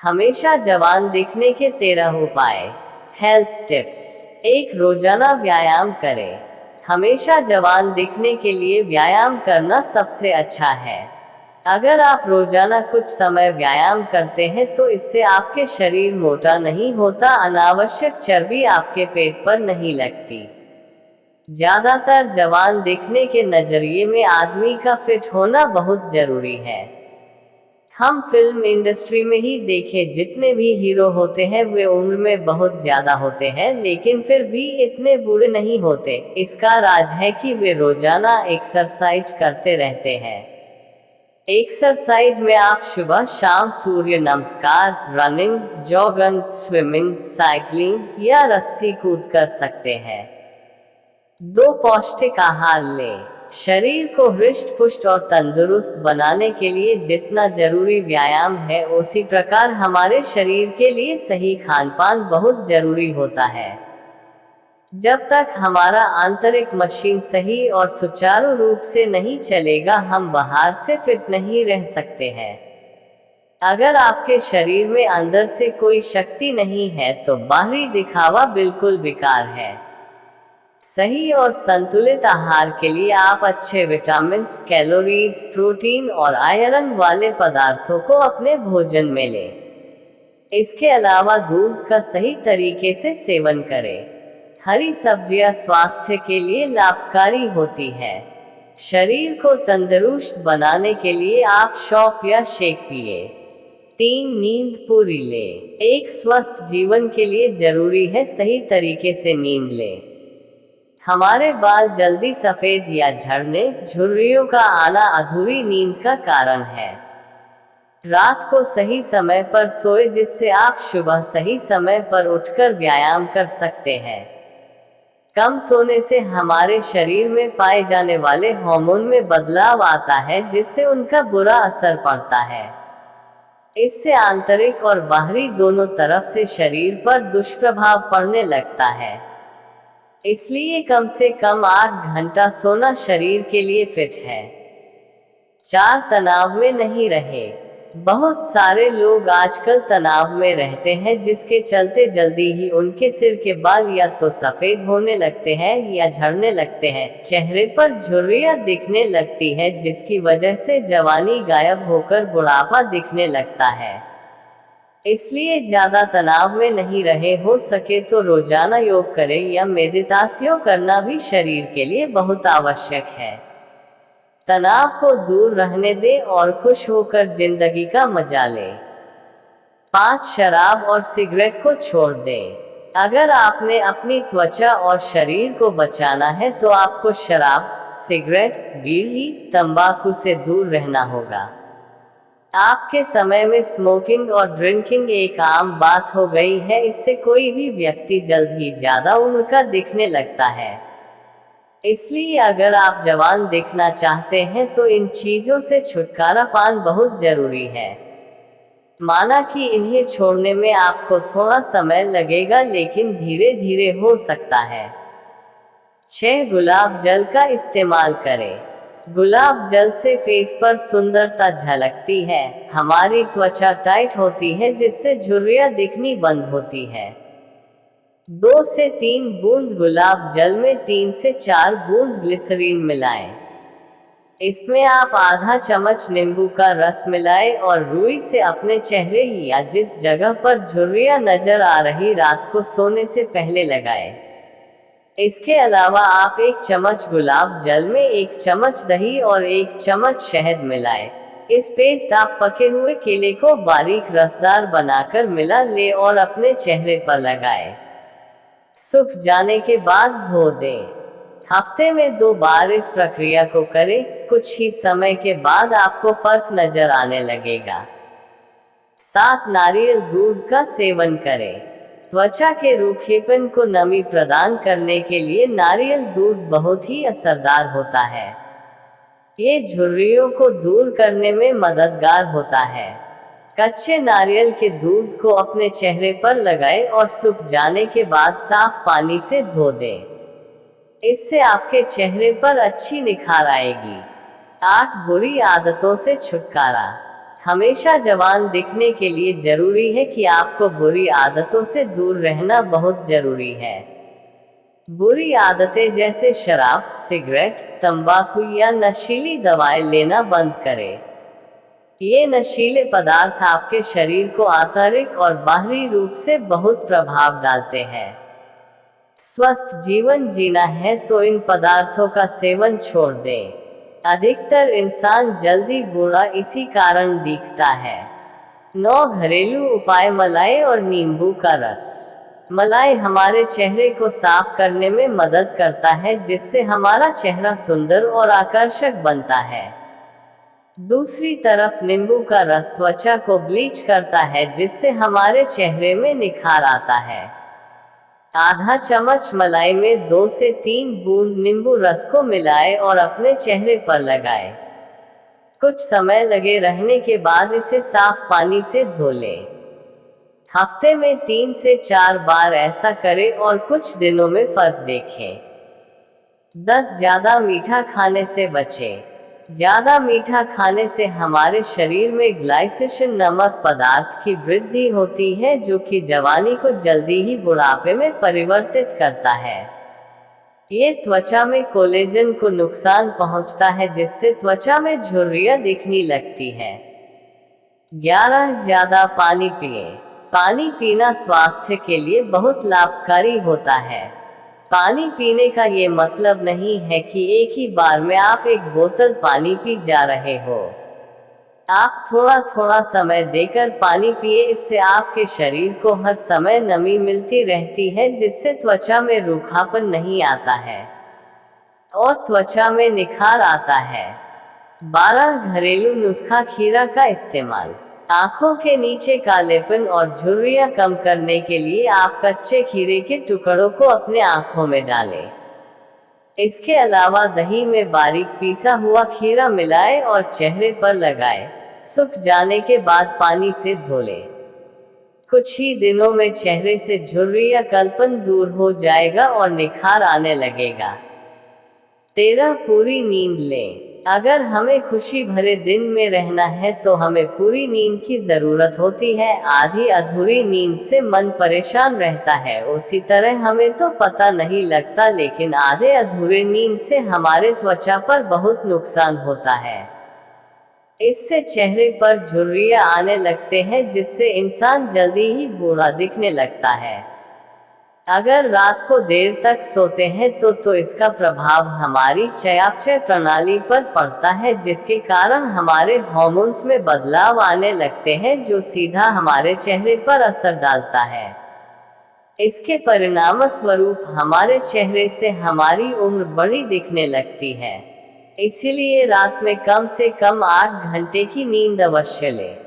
हमेशा जवान दिखने के 13 उपाय। Health tips. एक, रोजाना व्यायाम करें। हमेशा जवान दिखने के लिए व्यायाम करना सबसे अच्छा है। अगर आप रोजाना कुछ समय व्यायाम करते हैं तो इससे आपके शरीर मोटा नहीं होता, अनावश्यक चर्बी आपके पेट पर नहीं लगती। ज्यादातर जवान दिखने के नजरिए में आदमी का फिट होना बहुत जरूरी है। हम फिल्म इंडस्ट्री में ही देखें, जितने भी हीरो होते हैं वे उम्र में बहुत ज्यादा होते हैं लेकिन फिर भी इतने बूढ़े नहीं होते। इसका राज है कि वे रोजाना एक्सरसाइज करते रहते हैं। एक्सरसाइज में आप सुबह शाम सूर्य नमस्कार, रनिंग, जॉगिंग, स्विमिंग, साइकिलिंग या रस्सी कूद कर सकते हैं। 2, पौष्टिक आहार लें। शरीर को हृष्ट पुष्ट और तंदुरुस्त बनाने के लिए जितना जरूरी व्यायाम है उसी प्रकार हमारे शरीर के लिए सही खानपान बहुत जरूरी होता है। जब तक हमारा आंतरिक मशीन सही और सुचारू रूप से नहीं चलेगा, हम बाहर से फिट नहीं रह सकते हैं। अगर आपके शरीर में अंदर से कोई शक्ति नहीं है तो बाहरी दिखावा बिल्कुल बेकार है। सही और संतुलित आहार के लिए आप अच्छे विटामिन, कैलोरीज, प्रोटीन और आयरन वाले पदार्थों को अपने भोजन में लें। इसके अलावा दूध का सही तरीके से सेवन करें। हरी सब्जियां स्वास्थ्य के लिए लाभकारी होती है। शरीर को तंदुरुस्त बनाने के लिए आप शॉप या शेक पिए। 3, नींद पूरी लें। एक स्वस्थ जीवन के लिए जरूरी है सही तरीके से नींद लें। हमारे बाल जल्दी सफेद या झड़ने, झुर्रियों का आना अधूरी नींद का कारण है। रात को सही समय पर सोए जिससे आप सुबह सही समय पर उठकर व्यायाम कर सकते हैं। कम सोने से हमारे शरीर में पाए जाने वाले हार्मोन में बदलाव आता है जिससे उनका बुरा असर पड़ता है। इससे आंतरिक और बाहरी दोनों तरफ से शरीर पर दुष्प्रभाव पड़ने लगता है। इसलिए कम से कम 8 घंटा सोना शरीर के लिए फिट है। 4, तनाव में नहीं रहे। बहुत सारे लोग आजकल तनाव में रहते हैं जिसके चलते जल्दी ही उनके सिर के बाल या तो सफेद होने लगते हैं या झड़ने लगते हैं। चेहरे पर झुर्रियां दिखने लगती है जिसकी वजह से जवानी गायब होकर बुढ़ापा दिखने लगता है। इसलिए ज्यादा तनाव में नहीं रहे। हो सके तो रोजाना योग करें या मेडिटेशन करना भी शरीर के लिए बहुत आवश्यक है। तनाव को दूर रहने दें और खुश होकर जिंदगी का मजा लें। 5, शराब और सिगरेट को छोड़ दें। अगर आपने अपनी त्वचा और शरीर को बचाना है तो आपको शराब, सिगरेट, बीड़ी, तंबाकू से दूर रहना होगा। आपके समय में स्मोकिंग और ड्रिंकिंग एक आम बात हो गई है। इससे कोई भी व्यक्ति जल्द ही ज्यादा उम्र का दिखने लगता है। इसलिए अगर आप जवान दिखना चाहते हैं तो इन चीजों से छुटकारा पाना बहुत जरूरी है। माना कि इन्हें छोड़ने में आपको थोड़ा समय लगेगा लेकिन धीरे धीरे हो सकता है। 6, गुलाब जल का इस्तेमाल करें। गुलाब जल से फेस पर सुंदरता झलकती है। हमारी त्वचा टाइट होती है जिससे झुर्रियां दिखनी बंद होती है। 2 से 3 बूंद गुलाब जल में 3 से 4 बूंद ग्लिसरीन मिलाएं। इसमें आप आधा चम्मच नींबू का रस मिलाएं और रुई से अपने चेहरे या जिस जगह पर झुर्रियां नजर आ रही रात को सोने से पहले लगाएं। इसके अलावा आप 1 चम्मच गुलाब जल में 1 चम्मच दही और 1 चम्मच शहद मिलाएं। इस पेस्ट आप पके हुए केले को बारीक रसदार बनाकर मिला ले और अपने चेहरे पर लगाएं। सूख जाने के बाद धो दें। हफ्ते में 2 बार इस प्रक्रिया को करें। कुछ ही समय के बाद आपको फर्क नजर आने लगेगा। 7, नारियल दूध का सेवन करें। त्वचा के रूखेपन को नमी प्रदान करने के लिए नारियल दूध बहुत ही असरदार होता है। ये झुर्रियों को दूर करने में मददगार होता है। कच्चे नारियल के दूध को अपने चेहरे पर लगाएं और सूख जाने के बाद साफ पानी से धो दें। इससे आपके चेहरे पर अच्छी निखार आएगी। 8, बुरी आदतों से छुटकारा। हमेशा जवान दिखने के लिए जरूरी है कि आपको बुरी आदतों से दूर रहना बहुत जरूरी है। बुरी आदतें जैसे शराब, सिगरेट, तंबाकू या नशीली दवाएं लेना बंद करें। ये नशीले पदार्थ आपके शरीर को आंतरिक और बाहरी रूप से बहुत प्रभाव डालते हैं। स्वस्थ जीवन जीना है तो इन पदार्थों का सेवन छोड़ दें। अधिकतर इंसान जल्दी बूढ़ा इसी कारण दिखता है। 9 घरेलू उपाय। मलाई और नींबू का रस। मलाई हमारे चेहरे को साफ करने में मदद करता है, जिससे हमारा चेहरा सुंदर और आकर्षक बनता है। दूसरी तरफ नींबू का रस त्वचा को ब्लीच करता है, जिससे हमारे चेहरे में निखार आता है। आधा चम्मच मलाई में 2 से 3 बूंद नींबू रस को मिलाएं और अपने चेहरे पर लगाएं। कुछ समय लगे रहने के बाद इसे साफ पानी से धो लें। हफ्ते में 3 से 4 बार ऐसा करें और कुछ दिनों में फर्क देखें। 10 ज्यादा मीठा खाने से बचें। ज्यादा मीठा खाने से हमारे शरीर में ग्लाइसेशन नमक पदार्थ की वृद्धि होती है, जो कि जवानी को जल्दी ही बुढ़ापे में परिवर्तित करता है। ये त्वचा में कोलेजन को नुकसान पहुंचता है, जिससे त्वचा में झुर्रियां दिखने लगती है। 11 ज्यादा पानी पिएं। पानी पीना स्वास्थ्य के लिए बहुत लाभकारी होता है। पानी पीने का ये मतलब नहीं है कि एक ही बार में आप 1 बोतल पानी पी जा रहे हो। आप थोड़ा थोड़ा समय देकर पानी पिए, इससे आपके शरीर को हर समय नमी मिलती रहती है, जिससे त्वचा में रूखापन नहीं आता है और त्वचा में निखार आता है। 12 घरेलू नुस्खा। खीरा का इस्तेमाल। आंखों के नीचे कालेपन और झुर्रियां कम करने के लिए आप कच्चे खीरे के टुकड़ों को अपने आंखों में डालें। इसके अलावा दही में बारीक पीसा हुआ खीरा मिलाएं और चेहरे पर लगाएं। सूख जाने के बाद पानी से धो लें। कुछ ही दिनों में चेहरे से झुर्रियां कालेपन दूर हो जाएगा और निखार आने लगेगा। 13 पूरी नींद लें। अगर हमें खुशी भरे दिन में रहना है तो हमें पूरी नींद की जरूरत होती है। आधी अधूरी नींद से मन परेशान रहता है, उसी तरह हमें तो पता नहीं लगता, लेकिन आधे अधूरे नींद से हमारे त्वचा पर बहुत नुकसान होता है। इससे चेहरे पर झुर्रियां आने लगते हैं, जिससे इंसान जल्दी ही बूढ़ा दिखने लगता है। अगर रात को देर तक सोते हैं तो इसका प्रभाव हमारी चयापचय प्रणाली पर पड़ता है, जिसके कारण हमारे हार्मोन्स में बदलाव आने लगते हैं, जो सीधा हमारे चेहरे पर असर डालता है। इसके परिणामस्वरूप हमारे चेहरे से हमारी उम्र बड़ी दिखने लगती है। इसीलिए रात में कम से कम 8 घंटे की नींद अवश्य लें।